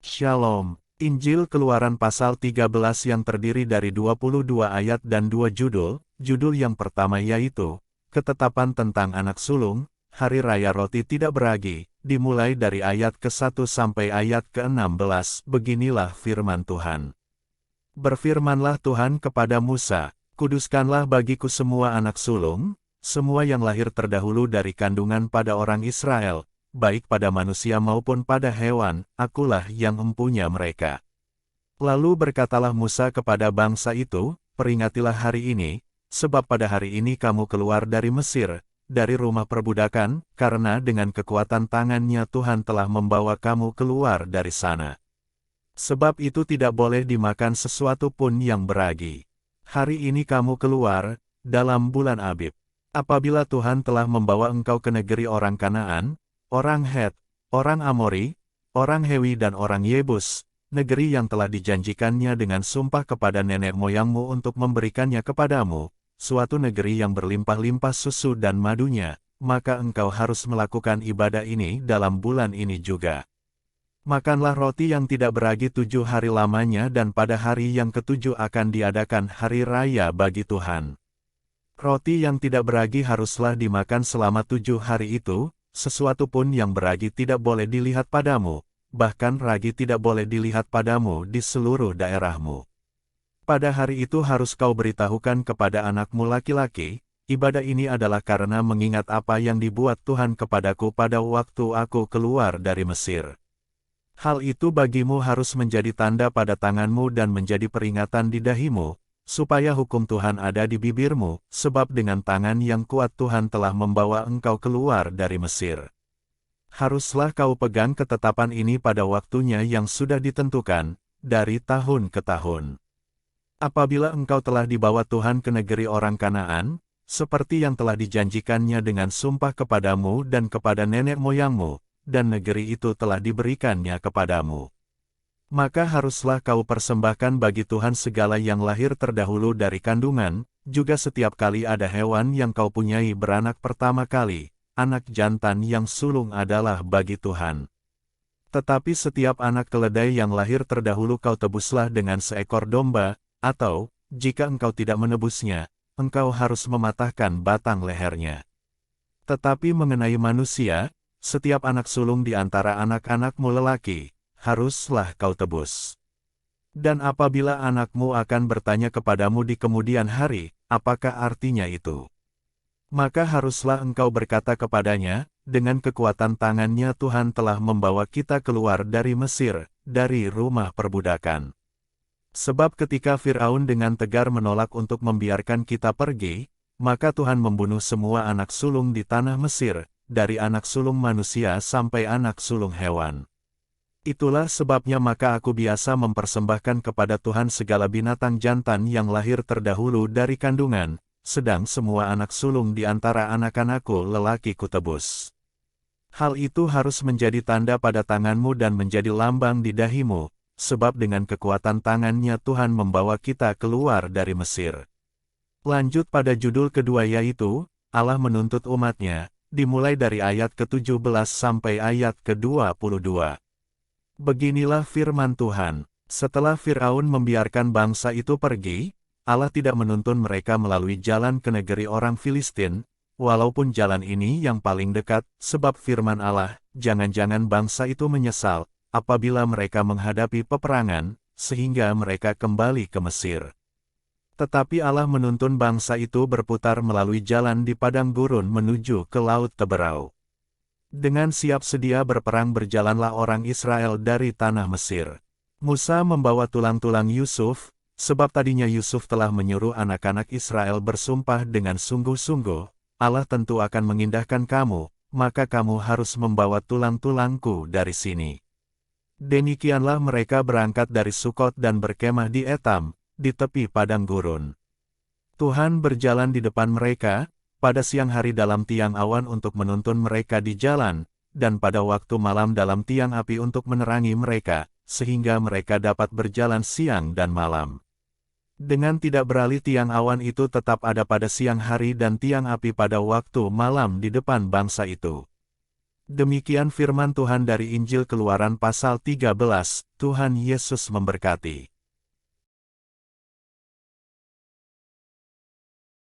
Shalom. Injil Keluaran pasal 13 yang terdiri dari 22 ayat dan 2 judul. Judul yang pertama yaitu, Ketetapan tentang anak sulung, Hari Raya Roti Tidak Beragi, dimulai dari ayat ke-1 sampai ayat ke-16. Beginilah firman Tuhan. Berfirmanlah Tuhan kepada Musa, Kuduskanlah bagiku semua anak sulung, semua yang lahir terdahulu dari kandungan pada orang Israel, baik pada manusia maupun pada hewan, akulah yang empunya mereka. Lalu berkatalah Musa kepada bangsa itu, peringatilah hari ini, sebab pada hari ini kamu keluar dari Mesir, dari rumah perbudakan, karena dengan kekuatan tangannya Tuhan telah membawa kamu keluar dari sana. Sebab itu tidak boleh dimakan sesuatu pun yang beragi. Hari ini kamu keluar, dalam bulan Abib. Apabila Tuhan telah membawa engkau ke negeri orang Kanaan, orang Het, orang Amori, orang Hewi dan orang Yebus, negeri yang telah dijanjikannya dengan sumpah kepada nenek moyangmu untuk memberikannya kepadamu, suatu negeri yang berlimpah-limpah susu dan madunya, maka engkau harus melakukan ibadah ini dalam bulan ini juga. Makanlah roti yang tidak beragi 7 hari lamanya dan pada hari yang ke-7 akan diadakan hari raya bagi Tuhan. Roti yang tidak beragi haruslah dimakan selama 7 hari itu, sesuatu pun yang beragi tidak boleh dilihat padamu, bahkan ragi tidak boleh dilihat padamu di seluruh daerahmu. Pada hari itu harus kau beritahukan kepada anakmu laki-laki, ibadah ini adalah karena mengingat apa yang dibuat Tuhan kepadaku pada waktu aku keluar dari Mesir. Hal itu bagimu harus menjadi tanda pada tanganmu dan menjadi peringatan di dahimu, supaya hukum Tuhan ada di bibirmu, sebab dengan tangan yang kuat Tuhan telah membawa engkau keluar dari Mesir. Haruslah kau pegang ketetapan ini pada waktunya yang sudah ditentukan, dari tahun ke tahun. Apabila engkau telah dibawa Tuhan ke negeri orang Kanaan, seperti yang telah dijanjikannya dengan sumpah kepadamu dan kepada nenek moyangmu, dan negeri itu telah diberikannya kepadamu. Maka haruslah kau persembahkan bagi Tuhan segala yang lahir terdahulu dari kandungan, juga setiap kali ada hewan yang kau punyai beranak pertama kali, anak jantan yang sulung adalah bagi Tuhan. Tetapi setiap anak keledai yang lahir terdahulu kau tebuslah dengan seekor domba, atau, jika engkau tidak menebusnya, engkau harus mematahkan batang lehernya. Tetapi mengenai manusia, setiap anak sulung di antara anak-anakmu lelaki, haruslah kau tebus. Dan apabila anakmu akan bertanya kepadamu di kemudian hari, apakah artinya itu? Maka haruslah engkau berkata kepadanya, dengan kekuatan tangannya Tuhan telah membawa kita keluar dari Mesir, dari rumah perbudakan. Sebab ketika Firaun dengan tegar menolak untuk membiarkan kita pergi, maka Tuhan membunuh semua anak sulung di tanah Mesir, dari anak sulung manusia sampai anak sulung hewan. Itulah sebabnya maka aku biasa mempersembahkan kepada Tuhan segala binatang jantan yang lahir terdahulu dari kandungan, sedang semua anak sulung di antara anak-anakku lelaki kutebus. Hal itu harus menjadi tanda pada tanganmu dan menjadi lambang di dahimu, sebab dengan kekuatan tangannya Tuhan membawa kita keluar dari Mesir. Lanjut pada judul kedua yaitu, Allah menuntut umatnya, dimulai dari ayat ke-17 sampai ayat ke-22. Beginilah firman Tuhan, setelah Firaun membiarkan bangsa itu pergi, Allah tidak menuntun mereka melalui jalan ke negeri orang Filistin, walaupun jalan ini yang paling dekat, sebab firman Allah, jangan-jangan bangsa itu menyesal, apabila mereka menghadapi peperangan, sehingga mereka kembali ke Mesir. Tetapi Allah menuntun bangsa itu berputar melalui jalan di padang gurun menuju ke Laut Teberau. Dengan siap sedia berperang berjalanlah orang Israel dari tanah Mesir. Musa membawa tulang-tulang Yusuf, sebab tadinya Yusuf telah menyuruh anak-anak Israel bersumpah dengan sungguh-sungguh, Allah tentu akan mengindahkan kamu, maka kamu harus membawa tulang-tulangku dari sini. Demikianlah mereka berangkat dari Sukot dan berkemah di Etam, di tepi padang gurun. Tuhan berjalan di depan mereka, pada siang hari dalam tiang awan untuk menuntun mereka di jalan, dan pada waktu malam dalam tiang api untuk menerangi mereka, sehingga mereka dapat berjalan siang dan malam. Dengan tidak beralih tiang awan itu tetap ada pada siang hari dan tiang api pada waktu malam di depan bangsa itu. Demikian firman Tuhan dari Injil Keluaran pasal 13, Tuhan Yesus memberkati.